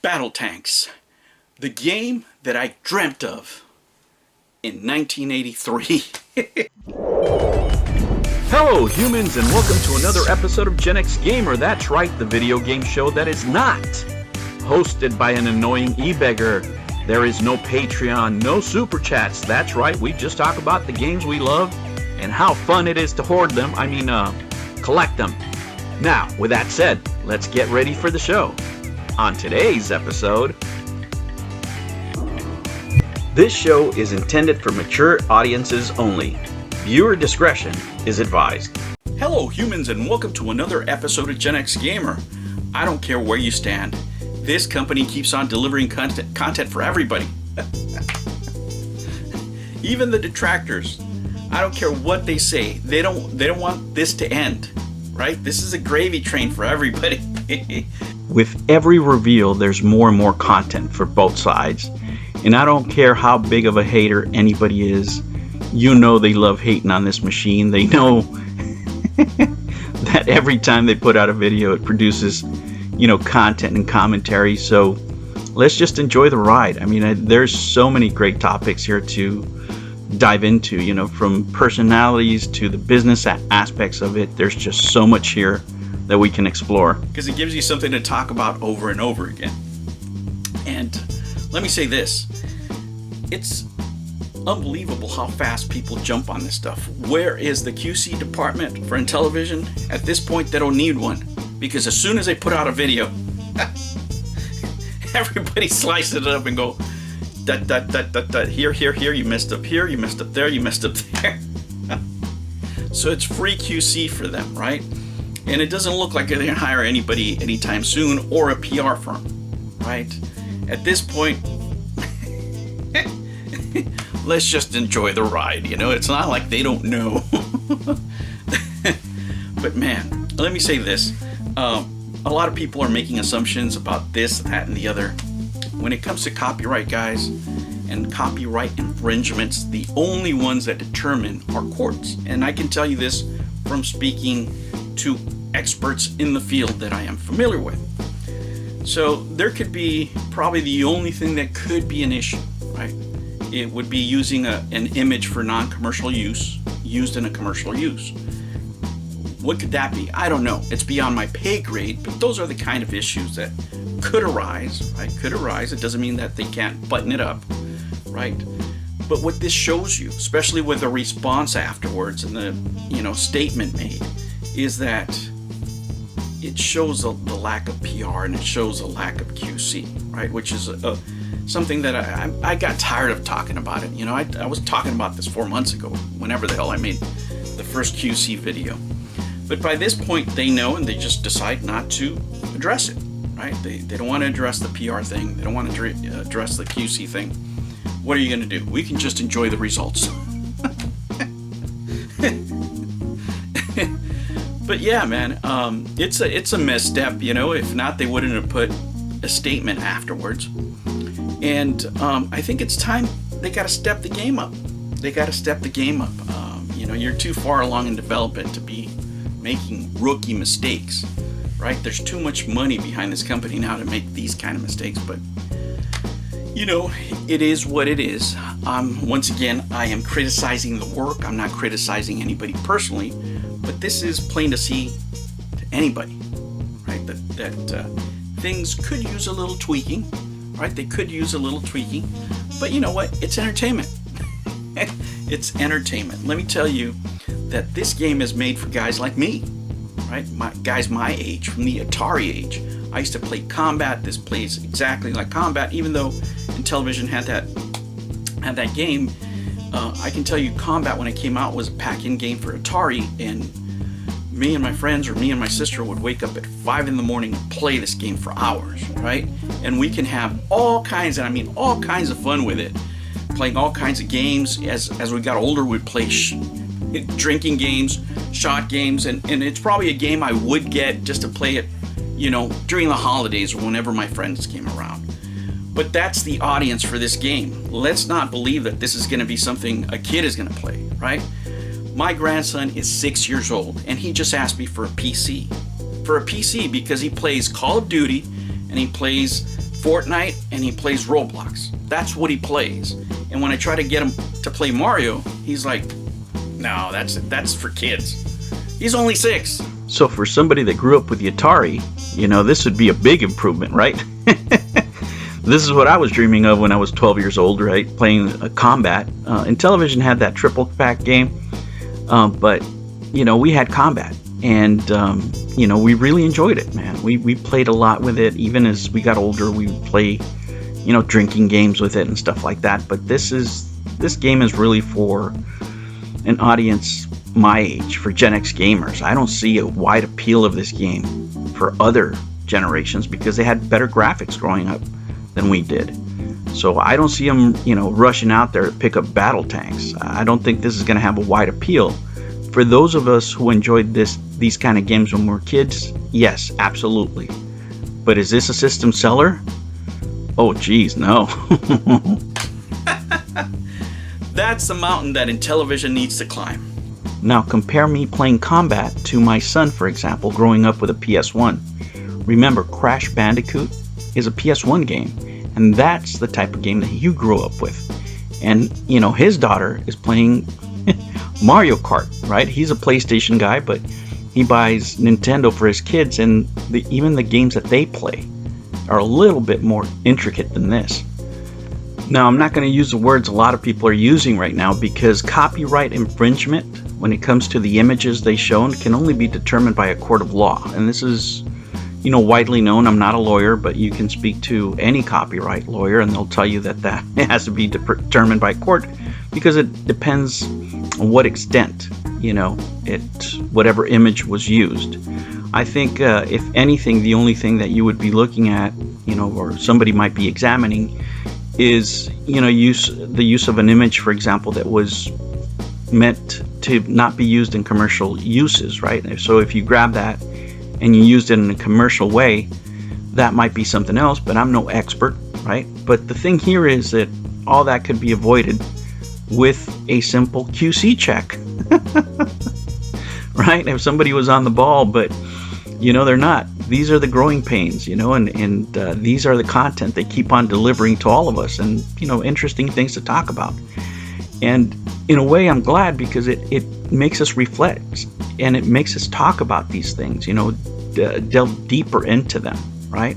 Battle Tanks, the game that I dreamt of in 1983. Hello humans, and welcome to another episode of Gen X Gamer. That's right, the video game show that is not hosted by an annoying e-beggar. There is no Patreon, no super chats. That's right, we just talk about the games we love and how fun it is to hoard them, collect them. Now, with that said, let's get ready for the show. On today's episode, this show is intended for mature audiences only. Viewer discretion is advised. Hello humans, and welcome to another episode of Gen X Gamer. I don't care where you stand. This company keeps on delivering content for everybody. Even the detractors. I don't care what they say. They don't want this to end, right? This is a gravy train for everybody. With every reveal, there's more and more content for both sides. And I don't care how big of a hater anybody is. You know they love hating on this machine. They know that every time they put out a video, it produces, content and commentary. So let's just enjoy the ride. There's so many great topics here to dive into, from personalities to the business aspects of it. There's just so much here that we can explore. Because it gives you something to talk about over and over again. And let me say this. It's unbelievable how fast people jump on this stuff. Where is the QC department for Intellivision? At this point, they don't need one. Because as soon as they put out a video, everybody slices it up and go, here, you messed up here, you messed up there, you messed up there. So it's free QC for them, right? And it doesn't look like they're going to hire anybody anytime soon, or a PR firm, right? At this point, let's just enjoy the ride, It's not like they don't know. But man, let me say this. A lot of people are making assumptions about this, that, and the other. When it comes to copyright, guys, and copyright infringements, the only ones that determine are courts. And I can tell you this from speaking to experts in the field that I am familiar with. So there could be probably the only thing that could be an issue, right? It would be using an image for non-commercial use, used in a commercial use. What could that be? I don't know. It's beyond my pay grade, but those are the kind of issues that could arise, right? Could arise. It doesn't mean that they can't button it up, right? But what this shows you, especially with the response afterwards and the, statement made, is that it shows the lack of PR and it shows a lack of QC, right? Which is something that I got tired of talking about it. I was talking about this 4 months ago, whenever the hell I made the first QC video. But by this point, they know, and they just decide not to address it, right? They don't want to address the PR thing. They don't want to address the QC thing. What are you going to do? We can just enjoy the results. But yeah, man, it's a misstep, If not, they wouldn't have put a statement afterwards. And I think it's time they got to step the game up. They got to step the game up. You're too far along in development to be making rookie mistakes, right? There's too much money behind this company now to make these kind of mistakes, but it is what it is. Once again, I am criticizing the work. I'm not criticizing anybody personally, but this is plain to see to anybody, right? That things could use a little tweaking, right? They could use a little tweaking, but you know what? It's entertainment. It's entertainment. Let me tell you that this game is made for guys like me, right? Guys my age, from the Atari age. I used to play Combat. This plays exactly like Combat, even though Intellivision had that game. I can tell you Combat, when it came out, was a pack-in game for Atari, and me and my friends, or me and my sister, would wake up at 5 in the morning and play this game for hours, right? And we can have all kinds of fun with it, playing all kinds of games. As we got older, we'd play drinking games, shot games, and it's probably a game I would get just to play it, during the holidays or whenever my friends came around. But that's the audience for this game. Let's not believe that this is going to be something a kid is going to play, right? My grandson is 6 years old, and he just asked me for a PC. For a PC because he plays Call of Duty and he plays Fortnite and he plays Roblox. That's what he plays. And when I try to get him to play Mario, he's like, no, that's for kids. He's only 6. So for somebody that grew up with the Atari, you know, this would be a big improvement, right? This is what I was dreaming of when I was 12 years old, right? Playing Combat. And Television had that triple pack game. But, you know, we had Combat. And, you know, we really enjoyed it, man. We played a lot with it. Even as we got older, we would play, you know, drinking games with it and stuff like that. But this game is really for an audience my age, for Gen X gamers. I don't see a wide appeal of this game for other generations because they had better graphics growing up than we did. So I don't see them, you know, rushing out there to pick up battle tanks. I don't think this is going to have a wide appeal. For those of us who enjoyed these kind of games when we were kids, yes, absolutely. But is this a system seller? Oh, geez, no. That's the mountain that Intellivision needs to climb. Now compare me playing Combat to my son, for example, growing up with a PS1. Remember, Crash Bandicoot is a PS1 game, and that's the type of game that you grew up with. And, you know, his daughter is playing Mario Kart, right? He's a PlayStation guy, but he buys Nintendo for his kids, and even the games that they play are a little bit more intricate than this. Now, I'm not going to use the words a lot of people are using right now because copyright infringement, when it comes to the images they shown, can only be determined by a court of law. And this is, you know, widely known. I'm not a lawyer, but you can speak to any copyright lawyer and they'll tell you that has to be determined by court because it depends on what extent, you know, whatever image was used. I think if anything, the only thing that you would be looking at, you know, or somebody might be examining is, you know, the use of an image, for example, that was meant to not be used in commercial uses, right? So if you grab that and you used it in a commercial way, that might be something else, but I'm no expert, right? But the thing here is that all that could be avoided with a simple QC check, right? If somebody was on the ball, but, you know, they're not. These are the growing pains, you know, and these are the content they keep on delivering to all of us and, you know, interesting things to talk about. And in a way, I'm glad because it makes us reflect and it makes us talk about these things, you know, delve deeper into them, right?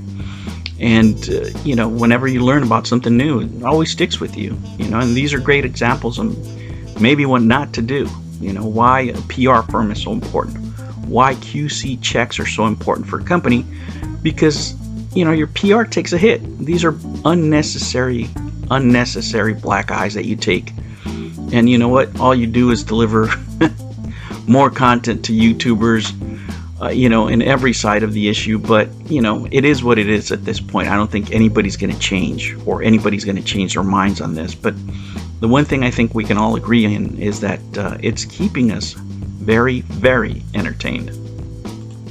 And, you know, whenever you learn about something new, it always sticks with you, you know, and these are great examples of maybe what not to do, you know, why a PR firm is so important, why QC checks are so important for a company, because, you know, your PR takes a hit. These are unnecessary black eyes that you take. And you know what? All you do is deliver more content to YouTubers, you know, in every side of the issue. But, you know, it is what it is at this point. I don't think anybody's going to change or anybody's going to change their minds on this. But the one thing I think we can all agree in is that it's keeping us very, very entertained.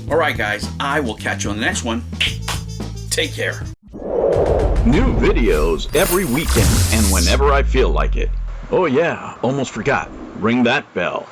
All right, guys. I will catch you on the next one. Take care. New videos every weekend and whenever I feel like it. Oh yeah, almost forgot. Ring that bell.